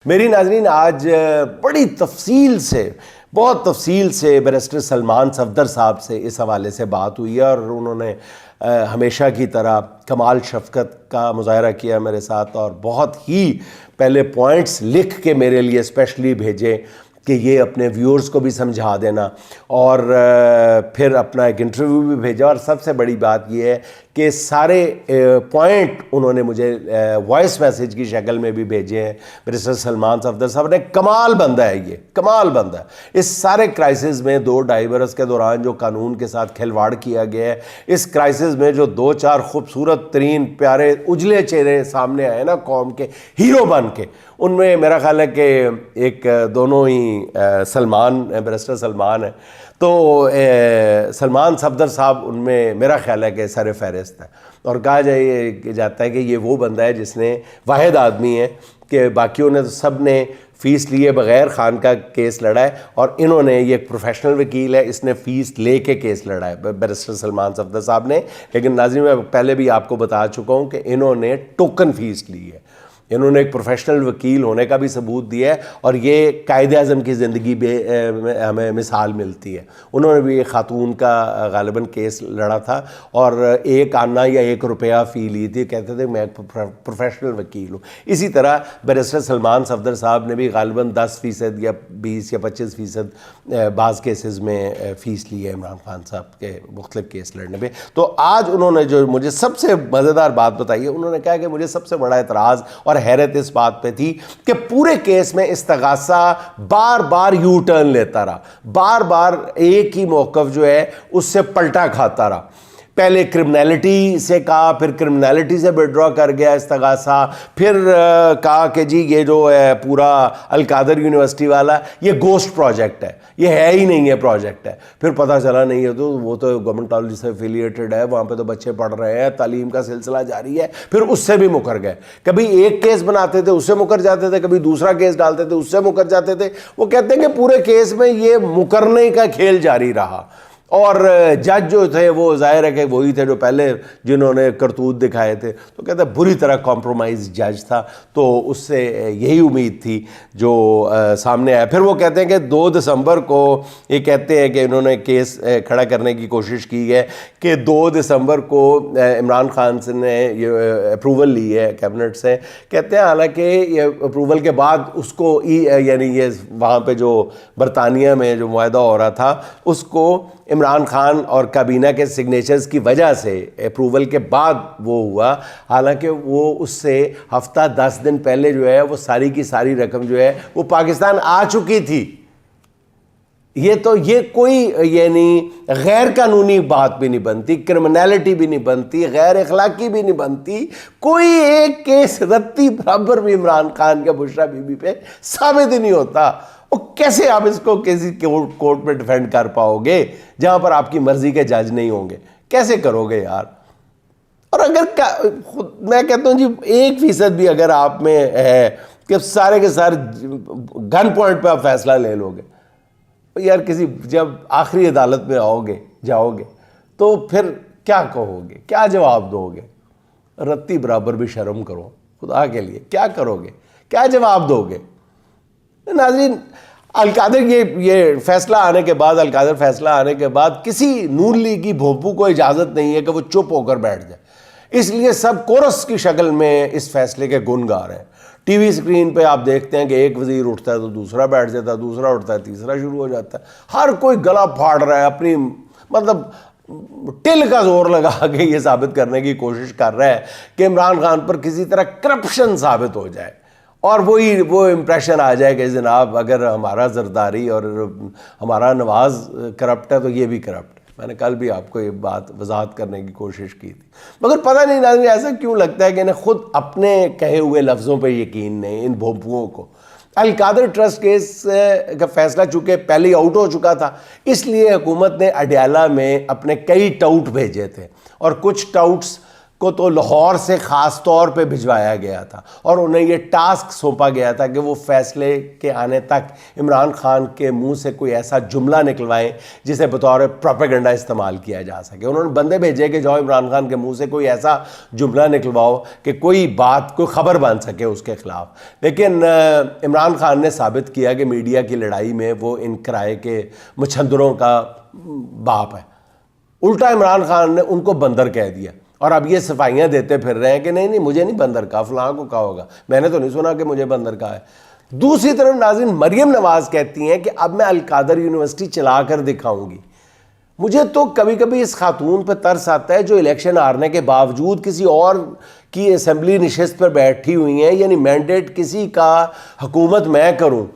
मेरी नाज़रीन आज बड़ी बहुत तफसील से बैरिस्टर सलमान सफदर साहब से इस हवाले से बात हुई है और उन्होंने हमेशा की तरह कमाल शफ़क़त का मुज़ाहरा किया मेरे साथ और बहुत ही पहले पॉइंट्स लिख के मेरे लिए स्पेशली भेजे कि ये अपने व्यूअर्स को भी समझा देना और फिर अपना एक इंटरव्यू भी भेजा। और सबसे बड़ी बात ये है कि सारे पॉइंट उन्होंने मुझे वॉइस मैसेज की शक्ल में भी भेजे हैं। बैरिस्टर सलमान सफदर साहब ने कमाल बंदा है, ये कमाल बंदा है। इस सारे क्राइसिस में 2-2.5 बरस के दौरान जो कानून के साथ खिलवाड़ किया गया है, इस क्राइसिस में जो 2-4 खूबसूरत तरीन प्यारे उजले चेहरे सामने आए ना कौम के हीरो बन के, उनमें मेरा ख्याल है कि एक दोनों ही सलमान बैरिस्टर सलमान है, तो सलमान सफदर साहब उनमें मेरा ख्याल है कि सर फहरिस्त है। और कहा जाता है कि ये वो बंदा है जिसने वाहिद आदमी है कि बाकियों ने तो सब ने फ़ीस लिए बग़ैर खान का केस लड़ा है और इन्होंने, ये एक प्रोफेशनल वकील है, इसने फ़ीस ले के केस लड़ा है बैरिस्टर सलमान सफदर साहब ने। लेकिन नाज़रीन मैं पहले भी आपको बता चुका हूँ कि इन्होंने टोकन फ़ीस ली है, इन्होंने एक प्रोफेशनल वकील होने का भी सबूत दिया है और ये कायदे-ए-आज़म की ज़िंदगी में हमें मिसाल मिलती है। उन्होंने भी एक खातून का गालिबन केस लड़ा था और 1 आना या 1 रुपया फ़ी ली थी, कहते थे मैं एक प्रोफेशनल वकील हूँ। इसी तरह बैरिस्टर सलमान सफदर साहब ने भी गालिबन 10% या 20 या 25% बाज़ केसेस में फ़ीस ली है इमरान खान साहब के मुख्तलिफ केस लड़ने में। तो आज उन्होंने जो मुझे सबसे मज़ेदार बात बताई है, उन्होंने कहा कि मुझे सबसे बड़ा एतराज़ और हैरत इस बात पे थी कि पूरे केस में इस्तगासा बार बार यू टर्न लेता रहा, बार बार एक ही मौक़िफ़ जो है उससे पलटा खाता रहा। पहले क्रिमिनलिटी से कहा, फिर क्रिमिनलिटी से विड्रॉ कर गया इस्तगासा, फिर कहा कि जी ये जो है पूरा अलकादर यूनिवर्सिटी वाला ये गोस्ट प्रोजेक्ट है, ये है ही नहीं है प्रोजेक्ट है। फिर पता चला नहीं है तो वो तो गवर्नमेंट कॉलेज से एफिलिएटेड है, वहाँ पे तो बच्चे पढ़ रहे हैं, तालीम का सिलसिला जारी है। फिर उससे भी मुकर गए, कभी एक केस बनाते थे उससे मुकर जाते थे, कभी दूसरा केस डालते थे उससे मुकर जाते थे। वो कहते हैं कि पूरे केस में ये मुकरने का खेल जारी रहा और जज जो थे वो जाहिर है कि वही थे जो पहले जिन्होंने करतूत दिखाए थे। तो कहते हैं बुरी तरह कॉम्प्रोमाइज़ जज था, तो उससे यही उम्मीद थी जो सामने आया। फिर वो कहते हैं कि 2 दिसंबर को ये कहते हैं कि इन्होंने केस खड़ा करने की कोशिश की है कि 2 दिसंबर को इमरान खान से ने ये अप्रूवल ली है कैबिनेट से। कहते हैं हालांकि ये अप्रूवल के बाद उसको यानी ये वहाँ पे जो बरतानिया में जो मुआहदा हो रहा था उसको इमरान खान और काबीना के सिग्नेचर्स की वजह से अप्रूवल के बाद वो हुआ। हालांकि वो उससे हफ्ता 10 दिन पहले जो है वो सारी की सारी रकम जो है वो पाकिस्तान आ चुकी थी। ये कोई यानी गैर कानूनी बात भी नहीं बनती, क्रिमिनलिटी भी नहीं बनती, गैर अखलाकी भी नहीं बनती। कोई एक केस रत्ती बराबर भी इमरान खान के बुशरा बीबी पे साबित ही नहीं होता। और कैसे आप इसको किसी कोर्ट में डिफेंड कर पाओगे जहां पर आपकी मर्जी के जज नहीं होंगे? कैसे करोगे यार? और अगर मैं कहता हूं जी 1% भी अगर आप में है कि सारे के सारे गन पॉइंट पे आप फैसला ले लोगे, तो यार किसी जब आखिरी अदालत में जाओगे तो फिर क्या कहोगे, क्या जवाब दोगे? रत्ती बराबर भी शर्म करो खुदा के लिए, क्या करोगे, क्या जवाब दोगे? नाज़रीन अलकादर ये फैसला आने के बाद, अलकादर फैसला आने के बाद किसी नून लीग की भोंपू को इजाज़त नहीं है कि वो चुप होकर बैठ जाए, इसलिए सब कोरस की शक्ल में इस फैसले के गुण गा रहे हैं। टीवी स्क्रीन पे आप देखते हैं कि एक वजीर उठता है तो दूसरा बैठ जाता है, दूसरा उठता है तीसरा शुरू हो जाता है। हर कोई गला फाड़ रहा है, अपनी मतलब टिल का जोर लगा के ये साबित करने की कोशिश कर रहा है कि इमरान खान पर किसी तरह करप्शन साबित हो जाए और वो इम्प्रेशन आ जाए कि जनाब अगर हमारा जरदारी और हमारा नवाज करप्ट है तो ये भी करप्ट है। मैंने कल भी आपको ये बात वजाहत करने की कोशिश की थी, मगर पता नहीं नाज़रीन ऐसा क्यों लगता है कि इन्हें खुद अपने कहे हुए लफ्ज़ों पे यकीन नहीं, इन भोंपुओं को। अलकादर ट्रस्ट केस का फैसला चूँकि पहले ही आउट हो चुका था, इसलिए हुकूमत ने अडयाला में अपने कई टाउट भेजे थे और कुछ टाउट्स को तो लाहौर से ख़ास तौर पे भिजवाया गया था और उन्हें ये टास्क सौंपा गया था कि वो फैसले के आने तक इमरान खान के मुंह से कोई ऐसा जुमला निकलवाएं जिसे बतौर प्रोपेगेंडा इस्तेमाल किया जा सके। उन्होंने बंदे भेजे कि जाओ इमरान खान के मुंह से कोई ऐसा जुमला निकलवाओ कि कोई बात, कोई ख़बर बन सके उसके ख़िलाफ़। लेकिन इमरान खान ने साबित किया कि मीडिया की लड़ाई में वो इन किराए के मुछंदरों का बाप है। उल्टा इमरान खान ने उनको बंदर कह दिया और अब ये सफाइयाँ देते फिर रहे हैं कि नहीं नहीं मुझे नहीं बंदर कहा, फलां को कहा होगा, मैंने तो नहीं सुना कि मुझे बंदर कहा है। दूसरी तरफ नाज़रीन मरियम नवाज कहती हैं कि अब मैं अल-कादर यूनिवर्सिटी चला कर दिखाऊंगी। मुझे तो कभी कभी इस खातून पर तरस आता है जो इलेक्शन हारने के बावजूद किसी और की असेंबली नशिस्त पर बैठी हुई हैं, यानी मैंडेट किसी का हुकूमत मैं करूँ,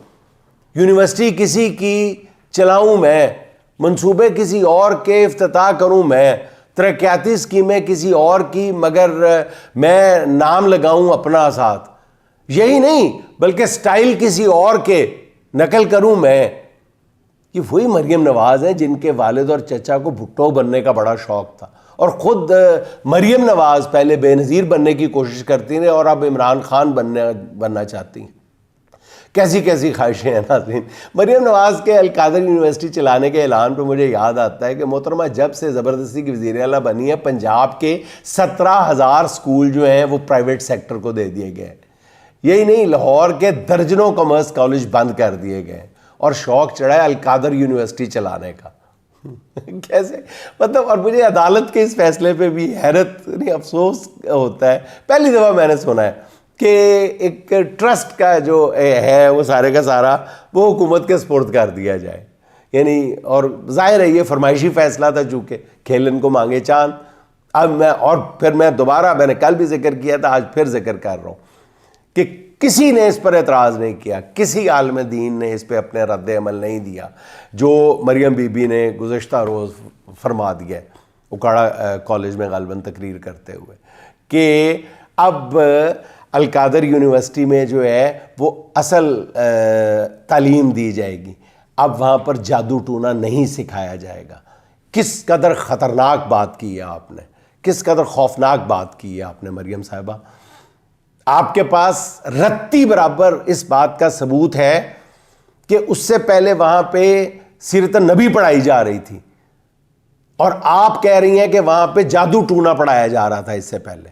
यूनिवर्सिटी किसी की चलाऊँ मैं, मंसूबे किसी और के इफ्तिताह करूँ मैं, तरक्याती स्कीमें किसी और की मगर मैं नाम लगाऊं अपना साथ, यही नहीं बल्कि स्टाइल किसी और के नकल करूं मैं। ये वही मरियम नवाज हैं जिनके वालिद और चचा को भुट्टो बनने का बड़ा शौक था और ख़ुद मरियम नवाज पहले बेनज़ीर बनने की कोशिश करती हैं और अब इमरान खान बनना चाहती हैं। कैसी कैसी ख्वाहिशें हैं नाज़रीन। मरियम नवाज़ के अल-कादर यूनिवर्सिटी चलाने के ऐलान पर मुझे याद आता है कि मोहतरमा जब से ज़बरदस्ती की वज़ीर आला बनी है, पंजाब के 17,000 स्कूल जो हैं वो प्राइवेट सेक्टर को दे दिए गए। यही नहीं, लाहौर के दर्जनों कॉमर्स कॉलेज बंद कर दिए गए और शौक़ चढ़ा है अल-कादर यूनिवर्सिटी चलाने का। कैसे, मतलब, और मुझे अदालत के इस फैसले पर भी हैरत नहीं अफसोस होता है। पहली दफ़ा मैंने सुना है कि एक ट्रस्ट का जो है वो सारे का सारा वो हुकूमत के स्पुर्द कर दिया जाए, यानी, और जाहिर है ये फरमाइशी फ़ैसला था चूँकि खेलन को मांगे चांद। अब मैं दोबारा, मैंने कल भी जिक्र किया था, आज फिर जिक्र कर रहा हूँ कि किसी ने इस पर एतराज़ नहीं किया, किसी आलिम दीन ने इस पर अपने रद्द अमल नहीं दिया जो मरियम बीबी ने गुज़श्ता रोज़ फरमा दिया उकाड़ा कॉलेज में गालबन तकरीर करते हुए कि अब अल-कादर यूनिवर्सिटी में जो है वो असल तालीम दी जाएगी, अब वहाँ पर जादू टूना नहीं सिखाया जाएगा। किस कदर ख़तरनाक बात की है आपने, किस कदर खौफनाक बात की है आपने मरियम साहिबा। आपके पास रत्ती बराबर इस बात का सबूत है कि उससे पहले वहाँ पे सीरत नबी पढ़ाई जा रही थी और आप कह रही हैं कि वहाँ पे जादू टूना पढ़ाया जा रहा था इससे पहले।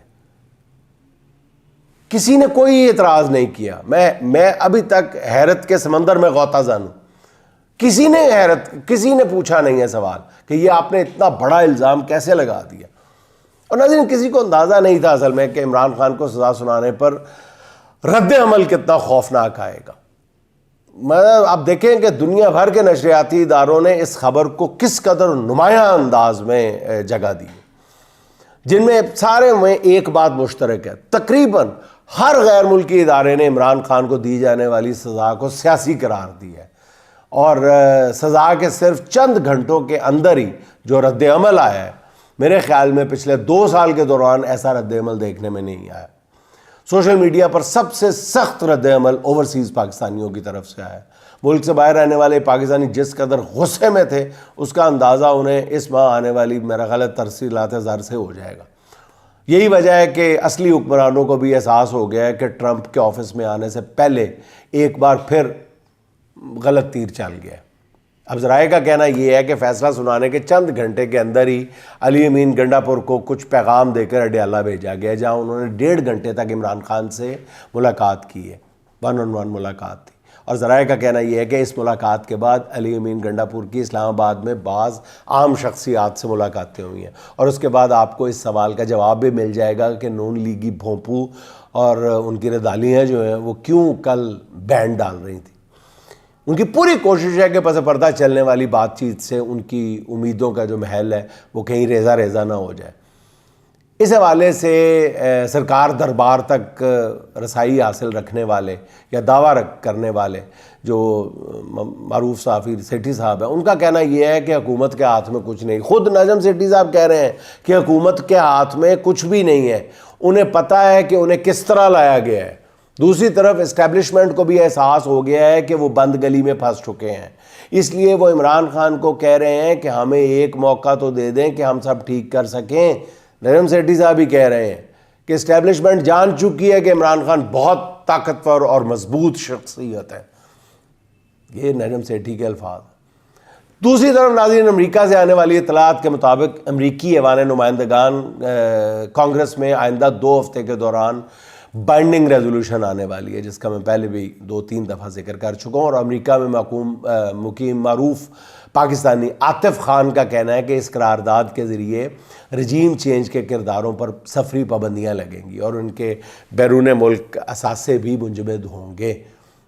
किसी ने कोई एतराज़ नहीं किया। मैं अभी तक हैरत के समंदर में गौताज़न हूँ। किसी ने पूछा नहीं है सवाल कि ये आपने इतना बड़ा इल्ज़ाम कैसे लगा दिया। और नाज़रीन, किसी को अंदाज़ा नहीं था असल में कि इमरान खान को सज़ा सुनाने पर रद्द अमल कितना खौफनाक आएगा। मतलब आप देखें कि दुनिया भर के नशरियाती इदारों ने इस खबर को किस कदर नुमायाँ अंदाज में जगह दी, जिनमें सारे में एक बात मुश्तरक है, तकरीबन हर गैर मुल्की इदारे ने इमरान खान को दी जाने वाली सज़ा को सियासी करार दी है और सज़ा के सिर्फ चंद घंटों के अंदर ही जो रद्द अमल आया है, मेरे ख्याल में पिछले 2 साल के दौरान ऐसा रद्द अमल देखने में नहीं आया। सोशल मीडिया पर सबसे सख्त रद्द अमल ओवरसीज़ पाकिस्तानियों की तरफ से आया। मुल्क से बाहर रहने वाले पाकिस्तानी जिस कदर गुस्से में थे उसका अंदाज़ा उन्हें इस माह आने वाली मेरा ख्याल तरसीलात ज़र से हो जाएगा। यही वजह है कि असली हुक्मरानों को भी एहसास हो गया है कि ट्रंप के ऑफिस में आने से पहले एक बार फिर गलत तीर चल गया। अब ज़राए का कहना यह है कि फ़ैसला सुनाने के चंद घंटे के अंदर ही अली अमीन गंडापुर को कुछ पैगाम देकर अडयाला भेजा गया, जहां उन्होंने 1.5 घंटे तक इमरान खान से मुलाकात की है, 1-on-1 मुलाकात थी। और ज़राए का कहना यह है कि इस मुलाकात के बाद अली अमीन गंडापुर की इस्लामाबाद में बाज़ आम शख्सियात से मुलाकातें हुई हैं और उसके बाद आपको इस सवाल का जवाब भी मिल जाएगा कि नून लीगी भोंपू और उनकी रदालियाँ जो हैं वो क्यों कल बैन डाल रही थी। उनकी पूरी कोशिश है कि पस पर्दा चलने वाली बातचीत से उनकी उम्मीदों का जो महल है वो कहीं रेजा रेजा ना हो जाए। इस हवाले से सरकार दरबार तक रसाई हासिल रखने वाले या दावा करने वाले जो मारूफ सहाफ़ी सेठी साहब हैं, उनका कहना यह है कि हुकूमत के हाथ में कुछ नहीं। ख़ुद नजम सेठी साहब कह रहे हैं कि हुकूमत के हाथ में कुछ भी नहीं है, उन्हें पता है कि उन्हें किस तरह लाया गया है। दूसरी तरफ इस्टेब्लिशमेंट को भी एहसास हो गया है कि वो बंद गली में फंस चुके हैं, इसलिए वो इमरान खान को कह रहे हैं कि हमें एक मौका तो दे दें कि हम सब ठीक कर सकें, नजम सेठी साहब ही कह रहे हैं कि इस्टेब्लिशमेंट जान चुकी है कि इमरान खान बहुत ताकतवर और मजबूत शख्सियत है। ये नजम सेठी के अल्फाज। दूसरी तरफ नाज़रीन, अमेरिका से आने वाली इतलात के मुताबिक अमरीकी ऐवान नुमाइंदगान कांग्रेस में आइंदा 2 हफ्ते के दौरान बाइंडिंग रेजोल्यूशन आने वाली है, जिसका मैं पहले भी 2-3 दफ़ा जिक्र कर चुका हूँ। और अमेरिका में मुकीम मारूफ पाकिस्तानी आतिफ खान का कहना है कि इस करारदाद के ज़रिए रजीम चेंज के किरदारों पर सफरी पाबंदियाँ लगेंगी और उनके बैरून मुल्क असासे भी मुंजमद होंगे।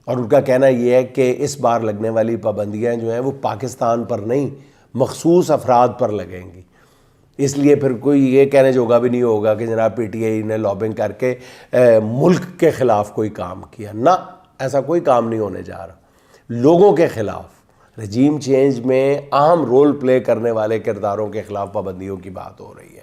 और उनका कहना यह है कि इस बार लगने वाली पाबंदियाँ जो हैं वो पाकिस्तान पर नहीं, मखसूस अफराद पर लगेंगी। इसलिए फिर कोई ये कहने जोगा भी नहीं होगा कि जनाब PTI ने लॉबिंग करके मुल्क के ख़िलाफ़ कोई काम किया ना, ऐसा कोई काम नहीं होने जा रहा। लोगों के ख़िलाफ़ रजीम चेंज में अहम रोल प्ले करने वाले किरदारों के ख़िलाफ़ पाबंदियों की बात हो रही है।